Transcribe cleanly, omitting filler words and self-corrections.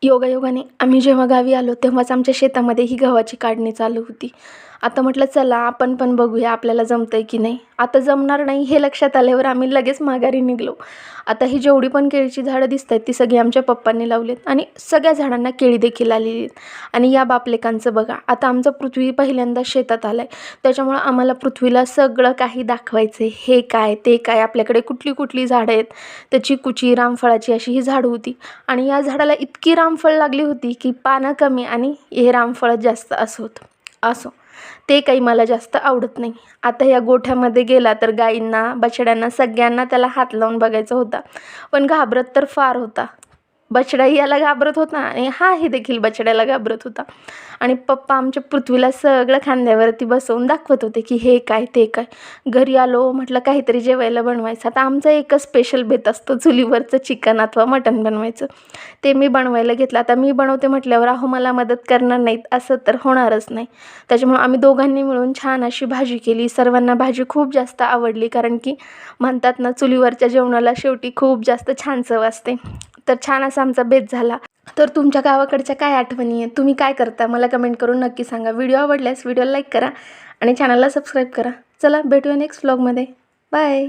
योगायोगाने आम्ही जेव्हा गावी आलो तेव्हाच आमच्या शेतामध्ये ही गव्हाची काढणी चालू होती. आता म्हटलं चला आपण पण बघूया आपल्याला जमतंय की नाही. आता जमणार नाही हे लक्षात आल्यावर आम्ही लगेच माघारी निघलो. आता ही जेवढी पण केळीची झाडं दिसत आहेत ती सगळी आमच्या पप्पांनी लावलीत आणि सगळ्या झाडांना केळी देखील आलेली आहेत. आणि या बापलेकांचं बघा, आता आमचा पृथ्वी पहिल्यांदा शेतात आलाय, त्याच्यामुळं आम्हाला पृथ्वीला सगळं काही दाखवायचं आहे. हे काय ते काय, आपल्याकडे कुठली कुठली झाडं आहेत. तर चिकूची, रामफळाची अशी ही झाडं होती. आणि या झाडाला इतकी रामफळ लागली होती की पानं कमी आणि हे रामफळ जास्त असं होतं. असो, ते काही मला जास्त आवडत नाही. आता या गोठ्यामध्ये गेला तर गाईंना, बछड्यांना सगळ्यांना त्याला हात लावून बघायचा होता, पण घाबरत तर फार होता. बछडाही याला घाबरत होता आणि हाही देखील बछड्याला घाबरत होता. आणि पप्पा आमच्या पृथ्वीला सगळं खांद्यावरती बसवून दाखवत होते की हे काय ते काय. घरी आलो म्हटलं काहीतरी जेवायला बनवायचं. आता आमचा एकच स्पेशल बेत असतो, चुलीवरचं चिकन अथवा मटण बनवायचं. ते मी बनवायला घेतलं. आता मी बनवते म्हटल्यावर अहो मला मदत करणार नाहीत असं तर होणारच नाही. त्याच्यामुळे आम्ही दोघांनी मिळून छान अशी भाजी केली. सर्वांना भाजी खूप जास्त आवडली, कारण की म्हणतात ना चुलीवरच्या जेवणाला शेवटी खूप जास्त छान चव असते. तर छान असा आमचा बेत झाला. तर तुमच्या गावाकडच्या काय आठवणी आहेत, तुम्ही काय करता मला कमेंट करून नक्की सांगा. व्हिडिओ आवडल्यास व्हिडिओला लाईक करा आणि चॅनलला सबस्क्राईब करा. चला भेटूया नेक्स्ट व्लॉगमध्ये. बाय.